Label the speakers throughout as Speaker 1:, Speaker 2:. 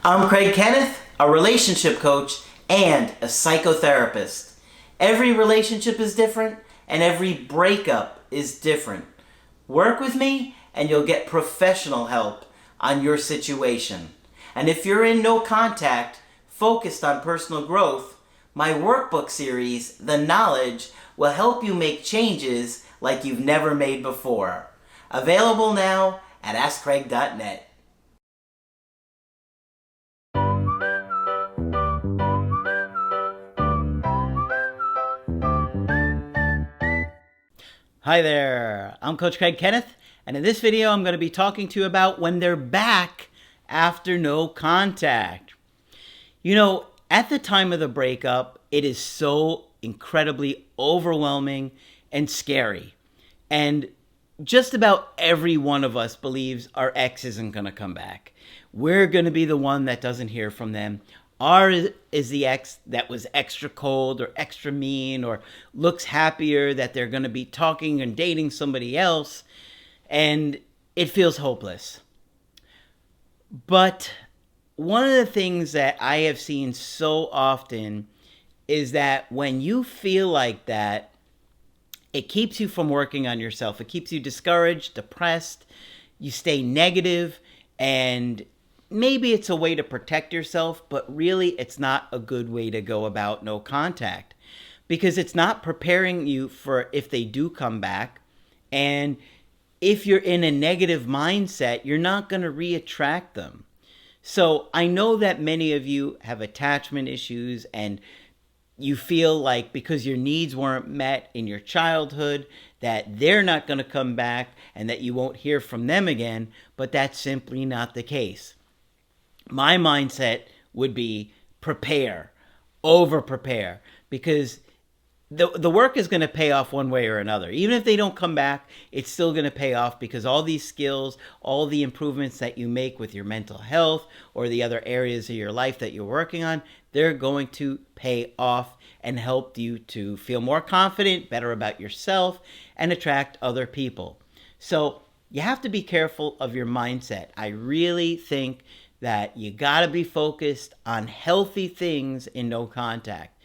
Speaker 1: I'm Craig Kenneth, a relationship coach and a psychotherapist. Every relationship is different and every breakup is different. Work with me and you'll get professional help on your situation. And if you're in no contact, focused on personal growth, my workbook series, The Knowledge, will help you make changes like you've never made before. Available now at AskCraig.net. Hi there, I'm Coach Craig Kenneth, and in this video I'm going to be talking to you about when they're back after no contact. You know, at the time of the breakup, it is so incredibly overwhelming and scary. And just about every one of us believes our ex isn't going to come back. We're going to be the one that doesn't hear from them. Ours is the ex that was extra cold or extra mean or looks happier that they're going to be talking and dating somebody else, and it feels hopeless. But one of the things that I have seen so often is that when you feel like that, it keeps you from working on yourself. It keeps you discouraged, depressed, you stay negative, and maybe it's a way to protect yourself, but really it's not a good way to go about no contact, because it's not preparing you for if they do come back. And if you're in a negative mindset, you're not going to re-attract them. So I know that many of you have attachment issues and you feel like because your needs weren't met in your childhood that they're not going to come back and that you won't hear from them again, but that's simply not the case. My mindset would be prepare, over-prepare, because the work is going to pay off one way or another. Even if they don't come back, it's still going to pay off, because all these skills, all the improvements that you make with your mental health or the other areas of your life that you're working on, they're going to pay off and help you to feel more confident, better about yourself, and attract other people. So you have to be careful of your mindset. I really think that you got to be focused on healthy things in no contact.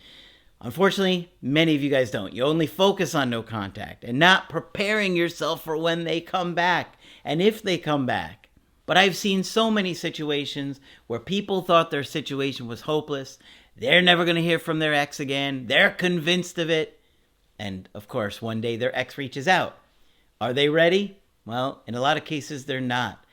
Speaker 1: Unfortunately, many of you guys don't. You only focus on no contact and not preparing yourself for when they come back and if they come back. But I've seen so many situations where people thought their situation was hopeless. They're never going to hear from their ex again. They're convinced of it. And of course, one day their ex reaches out. Are they ready? Well, in a lot of cases, they're not.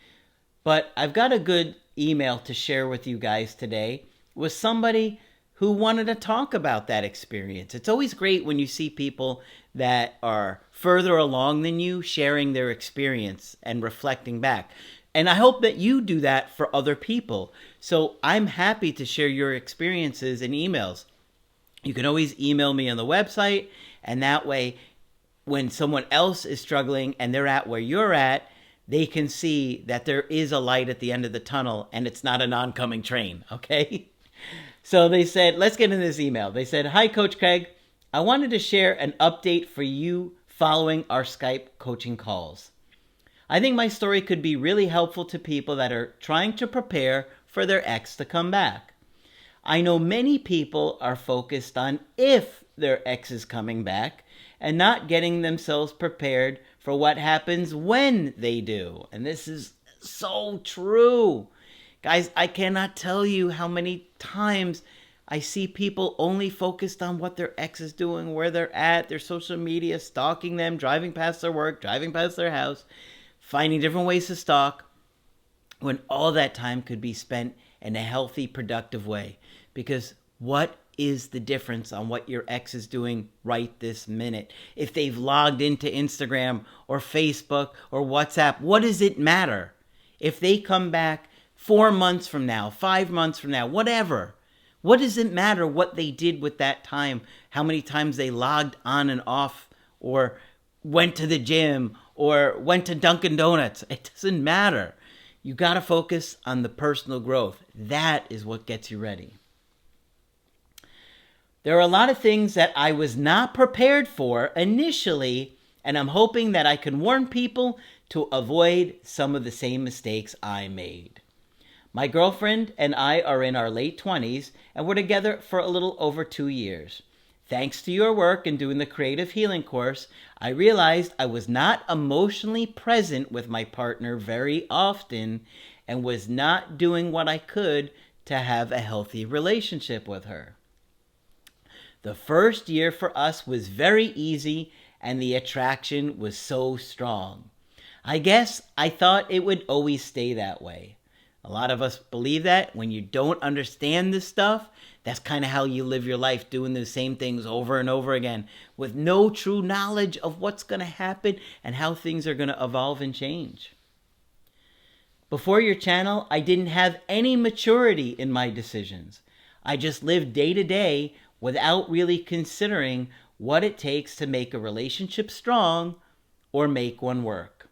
Speaker 1: But I've got a good email to share with you guys today with somebody who wanted to talk about that experience. It's always great when you see people that are further along than you sharing their experience and reflecting back. And I hope that you do that for other people. So I'm happy to share your experiences in emails. You can always email me on the website, and that way when someone else is struggling and they're at where you're at, they can see that there is a light at the end of the tunnel and it's not an oncoming train, okay? So they said, let's get into this email. They said, "Hi, Coach Craig. I wanted to share an update for you following our Skype coaching calls. I think my story could be really helpful to people that are trying to prepare for their ex to come back. I know many people are focused on if their ex is coming back and not getting themselves prepared for what happens when they do." And this is so true. Guys, I cannot tell you how many times I see people only focused on what their ex is doing, where they're at, their social media, stalking them, driving past their work, driving past their house, finding different ways to stalk, when all that time could be spent in a healthy, productive way. Because what is the difference on what your ex is doing right this minute? If they've logged into Instagram or Facebook or WhatsApp, what does it matter? If they come back 4 months from now, 5 months from now, whatever, what does it matter what they did with that time? How many times they logged on and off or went to the gym or went to Dunkin' Donuts? It doesn't matter. You got to focus on the personal growth. That is what gets you ready. There are a lot of things that I was not prepared for initially, and I'm hoping that I can warn people to avoid some of the same mistakes I made. My girlfriend and I are in our late 20s, and we're together for a little over 2 years. Thanks to your work and doing the creative healing course, I realized I was not emotionally present with my partner very often and was not doing what I could to have a healthy relationship with her. The first year for us was very easy and the attraction was so strong. I guess I thought it would always stay that way. A lot of us believe that when you don't understand this stuff, that's kind of how you live your life, doing the same things over and over again with no true knowledge of what's going to happen and how things are going to evolve and change. Before your channel, I didn't have any maturity in my decisions. I just lived day to day without really considering what it takes to make a relationship strong or make one work.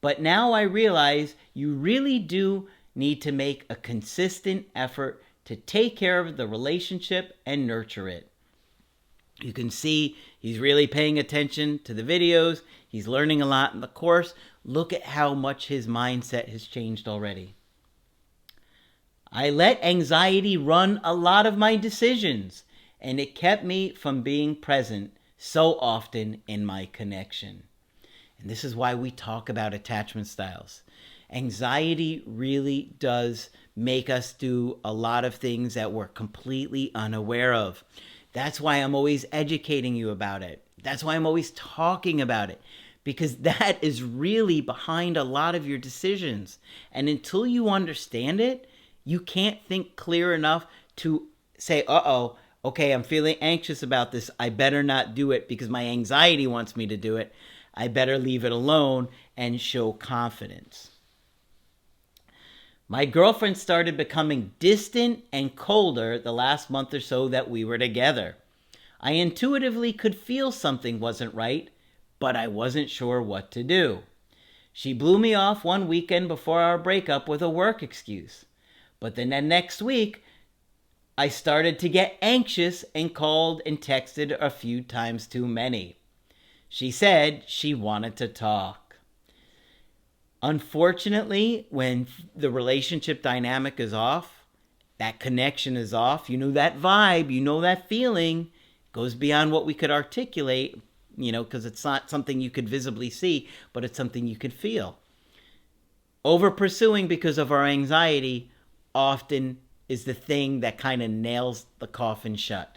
Speaker 1: But now I realize you really do need to make a consistent effort to take care of the relationship and nurture it. You can see he's really paying attention to the videos. He's learning a lot in the course. Look at how much his mindset has changed already. I let anxiety run a lot of my decisions, and it kept me from being present so often in my connection. And this is why we talk about attachment styles. Anxiety really does make us do a lot of things that we're completely unaware of. That's why I'm always educating you about it. That's why I'm always talking about it, because that is really behind a lot of your decisions. And until you understand it, you can't think clear enough to say, okay, I'm feeling anxious about this. I better not do it because my anxiety wants me to do it. I better leave it alone and show confidence. My girlfriend started becoming distant and colder the last month or so that we were together. I intuitively could feel something wasn't right, but I wasn't sure what to do. She blew me off one weekend before our breakup with a work excuse. But then the next week, I started to get anxious and called and texted a few times too many. She said she wanted to talk. Unfortunately, when the relationship dynamic is off, that connection is off, you know that vibe, you know that feeling goes beyond what we could articulate, because it's not something you could visibly see, but it's something you could feel. Over pursuing because of our anxiety often is the thing that kind of nails the coffin shut.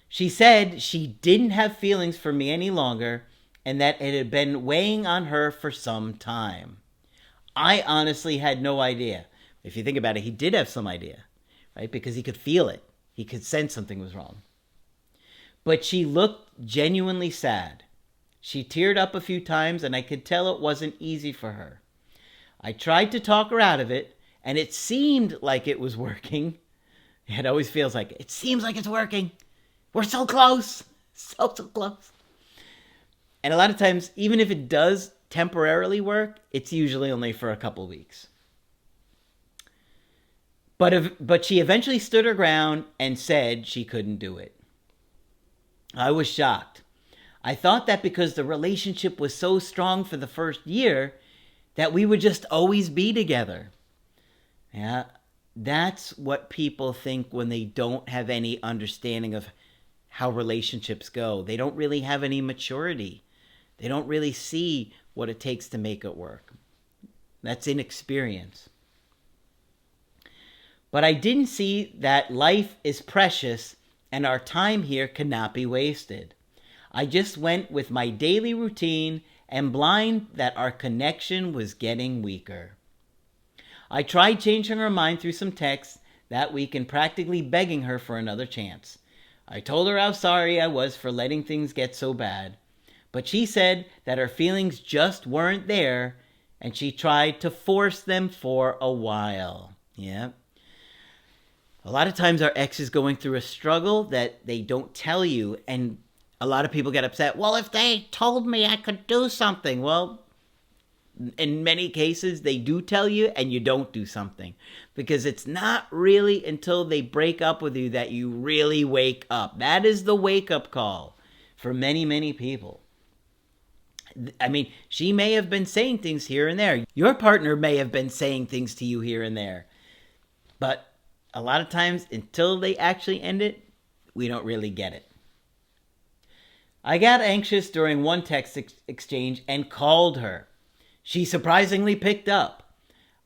Speaker 1: She said she didn't have feelings for me any longer and that it had been weighing on her for some time. I honestly had no idea. If you think about it, he did have some idea, right? Because he could feel it. He could sense something was wrong. But she looked genuinely sad. She teared up a few times, and I could tell it wasn't easy for her. I tried to talk her out of it, and it seemed like it was working. It always feels like it seems like it's working. We're so close. So close. And a lot of times, even if it does temporarily work, it's usually only for a couple weeks. But she eventually stood her ground and said she couldn't do it. I was shocked. I thought that because the relationship was so strong for the first year, that we would just always be together. Yeah, that's what people think when they don't have any understanding of how relationships go. They don't really have any maturity. They don't really see what it takes to make it work. That's inexperience. But I didn't see that life is precious and our time here cannot be wasted. I just went with my daily routine and blind that our connection was getting weaker. I tried changing her mind through some texts that week and practically begging her for another chance. I told her how sorry I was for letting things get so bad. But she said that her feelings just weren't there, and she tried to force them for a while. Yeah. A lot of times our ex is going through a struggle that they don't tell you, and a lot of people get upset. Well, if they told me I could do something. Well, in many cases, they do tell you, and you don't do something. Because it's not really until they break up with you that you really wake up. That is the wake-up call for many, many people. I mean, she may have been saying things here and there. Your partner may have been saying things to you here and there. But a lot of times, until they actually end it, we don't really get it. I got anxious during one text exchange and called her. She surprisingly picked up.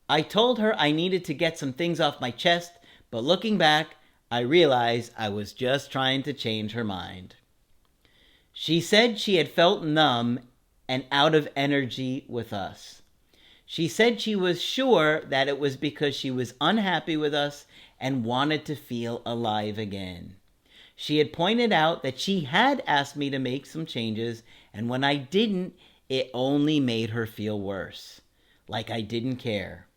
Speaker 1: I told her I needed to get some things off my chest, but looking back, I realized I was just trying to change her mind. She said she had felt numb and out of energy with us. She said she was sure that it was because she was unhappy with us and wanted to feel alive again. She had pointed out that she had asked me to make some changes, and when I didn't, it only made her feel worse, like I didn't care.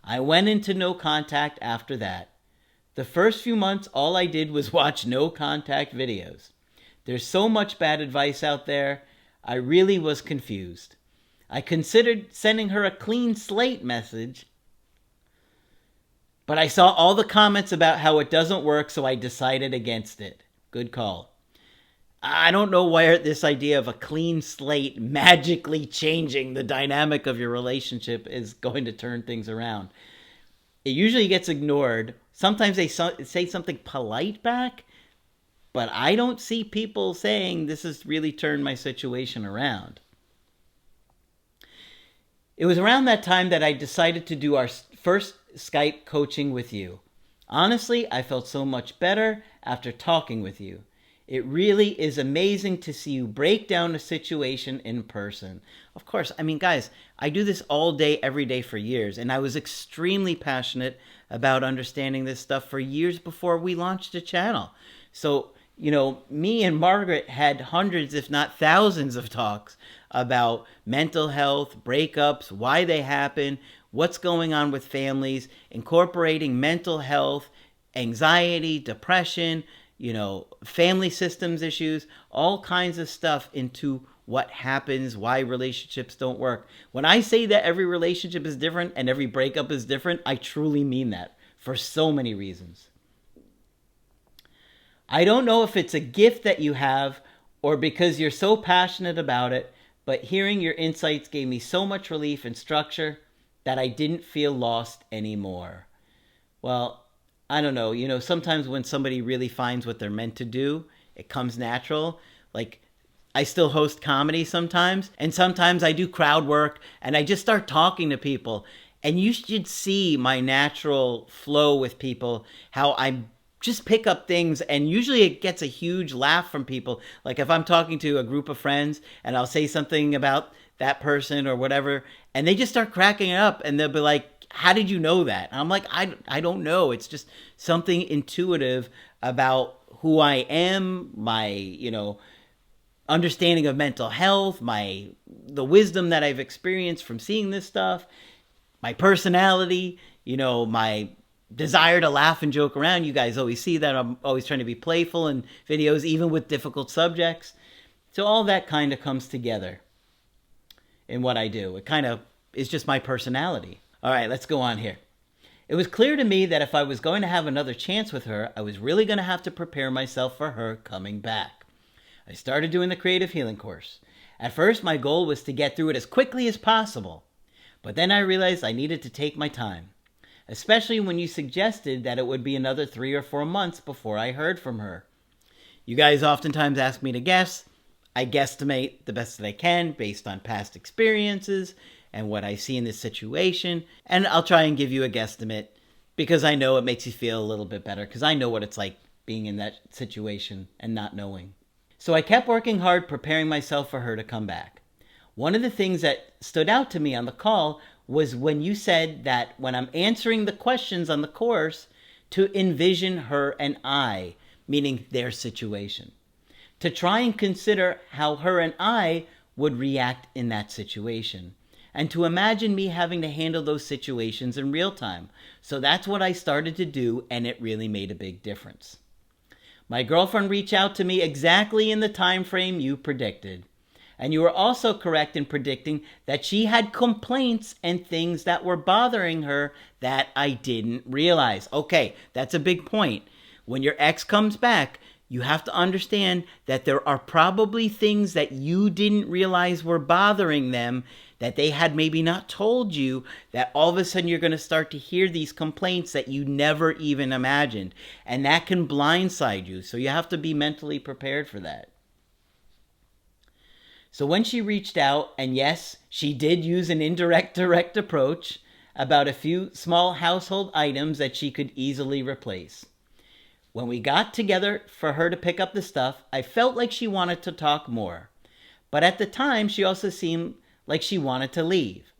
Speaker 1: I went into no contact after that. The first few months, all I did was watch no contact videos. There's so much bad advice out there, I really was confused. I considered sending her a clean slate message, but I saw all the comments about how it doesn't work, so I decided against it. Good call. I don't know where this idea of a clean slate magically changing the dynamic of your relationship is going to turn things around. It usually gets ignored. Sometimes they say something polite back, but I don't see people saying this has really turned my situation around. It was around that time that I decided to do our first Skype coaching with you. Honestly, I felt so much better after talking with you. It really is amazing to see you break down a situation in person. Of course, I mean, guys, I do this all day, every day for years, and I was extremely passionate about understanding this stuff for years before we launched the channel. So, me and Margaret had hundreds, if not thousands, of talks about mental health, breakups, why they happen, what's going on with families, incorporating mental health, anxiety, depression, family systems issues, all kinds of stuff into what happens, why relationships don't work. When I say that every relationship is different and every breakup is different, I truly mean that for so many reasons. I don't know if it's a gift that you have or because you're so passionate about it, but hearing your insights gave me so much relief and structure that I didn't feel lost anymore. Well, I don't know. Sometimes when somebody really finds what they're meant to do, it comes natural. Like, I still host comedy sometimes, and sometimes I do crowd work, and I just start talking to people. And you should see my natural flow with people, how I just pick up things, and usually it gets a huge laugh from people. Like if I'm talking to a group of friends, and I'll say something about that person or whatever, and they just start cracking up, and they'll be like, how did you know that? And I'm like, I don't know. It's just something intuitive about who I am, my, understanding of mental health, the wisdom that I've experienced from seeing this stuff, my personality, my desire to laugh and joke around. You guys always see that I'm always trying to be playful in videos, even with difficult subjects. So all that kind of comes together in what I do. It kind of is just my personality. All right, let's go on here. It was clear to me that if I was going to have another chance with her, I was really going to have to prepare myself for her coming back. I started doing the creative healing course. At first, my goal was to get through it as quickly as possible. But then I realized I needed to take my time, especially when you suggested that it would be another 3 or 4 months before I heard from her. You guys oftentimes ask me to guess. I guesstimate the best that I can based on past experiences and what I see in this situation, and I'll try and give you a guesstimate because I know it makes you feel a little bit better because I know what it's like being in that situation and not knowing. So I kept working hard preparing myself for her to come back. One of the things that stood out to me on the call was when you said that when I'm answering the questions on the course, to envision her and I, meaning their situation, to try and consider how her and I would react in that situation, and to imagine me having to handle those situations in real time. So that's what I started to do, and it really made a big difference. My girlfriend reached out to me exactly in the time frame you predicted. And you were also correct in predicting that she had complaints and things that were bothering her that I didn't realize. Okay, that's a big point. When your ex comes back, You have to understand that there are probably things that you didn't realize were bothering them, that they had maybe not told you, that all of a sudden you're going to start to hear these complaints that you never even imagined. And that can blindside you. So you have to be mentally prepared for that. So when she reached out, and yes, she did use an indirect direct approach about a few small household items that she could easily replace. When we got together for her to pick up the stuff, I felt like she wanted to talk more. But at the time, she also seemed like she wanted to leave.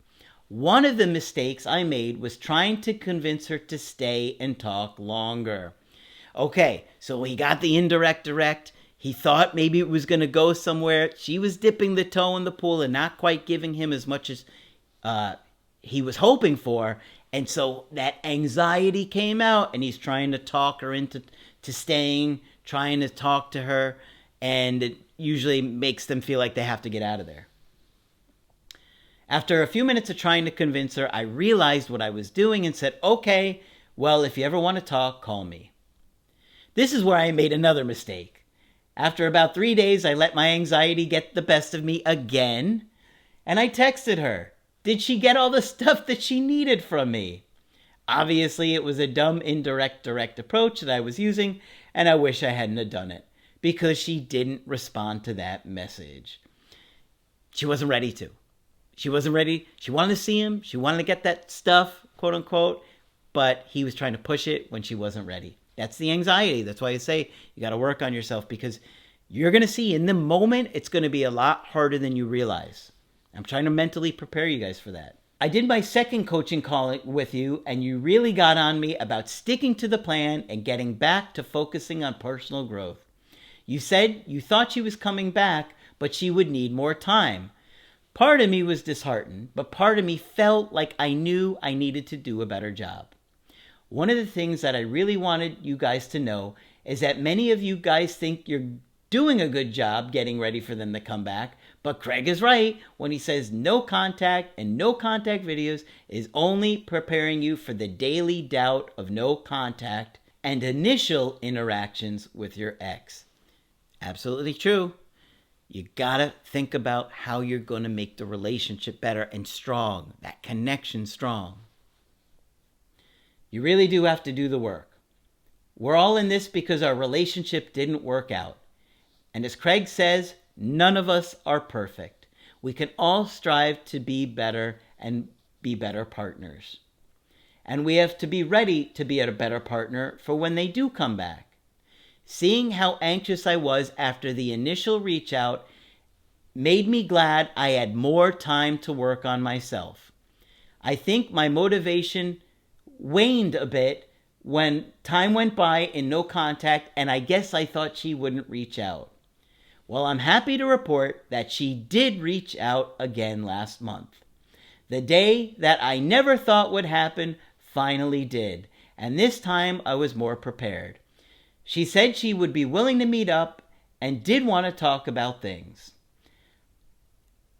Speaker 1: One of the mistakes I made was trying to convince her to stay and talk longer. Okay, so he got the indirect direct. He thought maybe it was going to go somewhere. She was dipping the toe in the pool and not quite giving him as much as he was hoping for. And so that anxiety came out, and he's trying to talk her into staying, trying to talk to her, and it usually makes them feel like they have to get out of there. After a few minutes of trying to convince her, I realized what I was doing and said, okay, well, if you ever want to talk, call me. This is where I made another mistake. After about 3 days, I let my anxiety get the best of me again, and I texted her. Did she get all the stuff that she needed from me? Obviously, it was a dumb indirect direct approach that I was using, and I wish I hadn't have done it, because she didn't respond to that message. She wasn't ready to. She wasn't ready. She wanted to see him. She wanted to get that stuff, quote unquote, but he was trying to push it when she wasn't ready. That's the anxiety. That's why I say you got to work on yourself, because you're going to see in the moment, it's going to be a lot harder than you realize. I'm trying to mentally prepare you guys for that. I did my second coaching call with you, and you really got on me about sticking to the plan and getting back to focusing on personal growth. You said you thought she was coming back, but she would need more time. Part of me was disheartened, but part of me felt like I knew I needed to do a better job. One of the things that I really wanted you guys to know is that many of you guys think you're doing a good job getting ready for them to come back, but Craig is right when he says no contact and no contact videos is only preparing you for the daily doubt of no contact and initial interactions with your ex. Absolutely true. You gotta think about how you're going to make the relationship better and strong, that connection strong. You really do have to do the work. We're all in this because our relationship didn't work out. And as Craig says, none of us are perfect. We can all strive to be better and be better partners. And we have to be ready to be a better partner for when they do come back. Seeing how anxious I was after the initial reach out made me glad I had more time to work on myself. I think my motivation waned a bit when time went by in no contact, and I guess I thought she wouldn't reach out. Well, I'm happy to report that she did reach out again last month. The day that I never thought would happen finally did, and this time I was more prepared. She said she would be willing to meet up and did want to talk about things.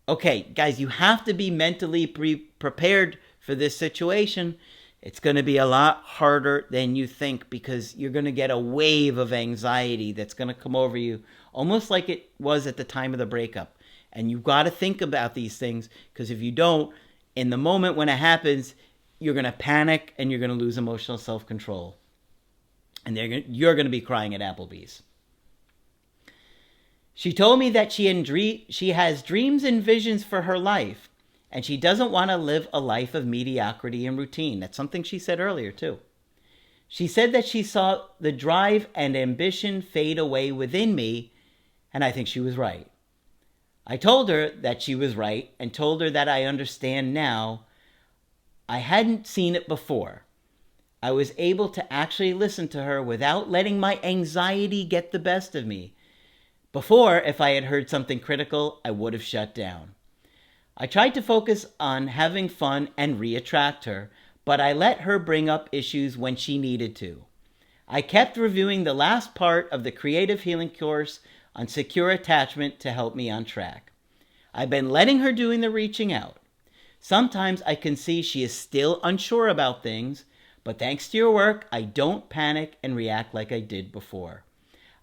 Speaker 1: Okay, guys, you have to be mentally prepared for this situation. It's going to be a lot harder than you think, because you're going to get a wave of anxiety that's going to come over you, almost like it was at the time of the breakup. And you've got to think about these things, because if you don't, in the moment when it happens, you're going to panic and you're going to lose emotional self-control. And you're going to be crying at Applebee's. She told me that she has dreams and visions for her life, and she doesn't want to live a life of mediocrity and routine. That's something she said earlier, too. She said that she saw the drive and ambition fade away within me, and I think she was right. I told her that she was right and told her that I understand now. I hadn't seen it before. I was able to actually listen to her without letting my anxiety get the best of me. Before, if I had heard something critical, I would have shut down. I tried to focus on having fun and reattract her, but I let her bring up issues when she needed to. I kept reviewing the last part of the creative healing course on secure attachment to help me on track. I've been letting her doing the reaching out. Sometimes I can see she is still unsure about things, but thanks to your work, I don't panic and react like I did before.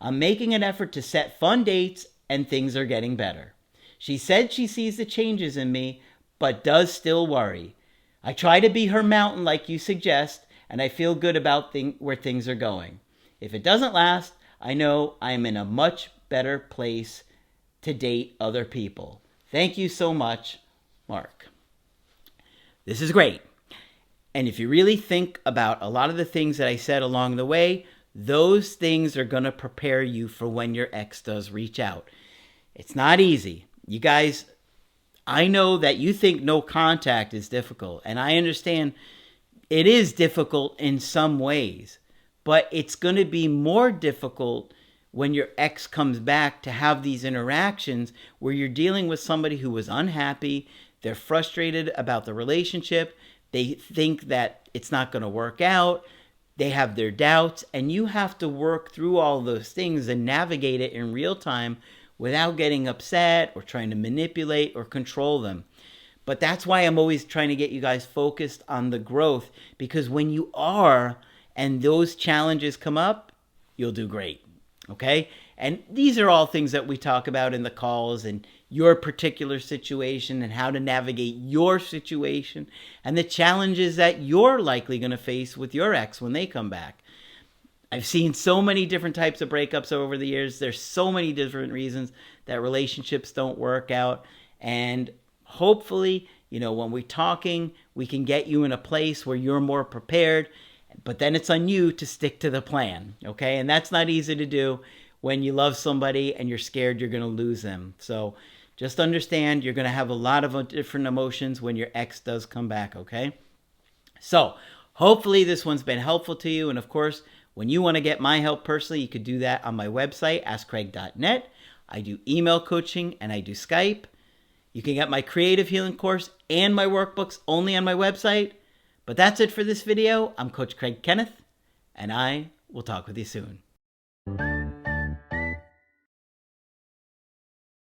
Speaker 1: I'm making an effort to set fun dates and things are getting better. She said she sees the changes in me, but does still worry. I try to be her mountain like you suggest, and I feel good about where things are going. If it doesn't last, I know I'm in a much better place to date other people. Thank you so much, Mark. This is great. And if you really think about a lot of the things that I said along the way, those things are going to prepare you for when your ex does reach out. It's not easy. You guys, I know that you think no contact is difficult, and I understand it is difficult in some ways, but it's going to be more difficult when your ex comes back to have these interactions where you're dealing with somebody who was unhappy, they're frustrated about the relationship, they think that it's not going to work out, they have their doubts, and you have to work through all those things and navigate it in real time without getting upset or trying to manipulate or control them. But that's why I'm always trying to get you guys focused on the growth, because when you are and those challenges come up, you'll do great. Okay? And these are all things that we talk about in the calls and your particular situation and how to navigate your situation and the challenges that you're likely going to face with your ex when they come back. I've seen so many different types of breakups over the years. There's so many different reasons that relationships don't work out. And hopefully, when we're talking, we can get you in a place where you're more prepared. But then it's on you to stick to the plan, okay? And that's not easy to do when you love somebody and you're scared you're going to lose them. So just understand you're going to have a lot of different emotions when your ex does come back, okay? So hopefully this one's been helpful to you. And of course, when you want to get my help personally, you could do that on my website, askcraig.net. I do email coaching and I do Skype. You can get my creative healing course and my workbooks only on my website. But that's it for this video. I'm Coach Craig Kenneth, and I will talk with you soon.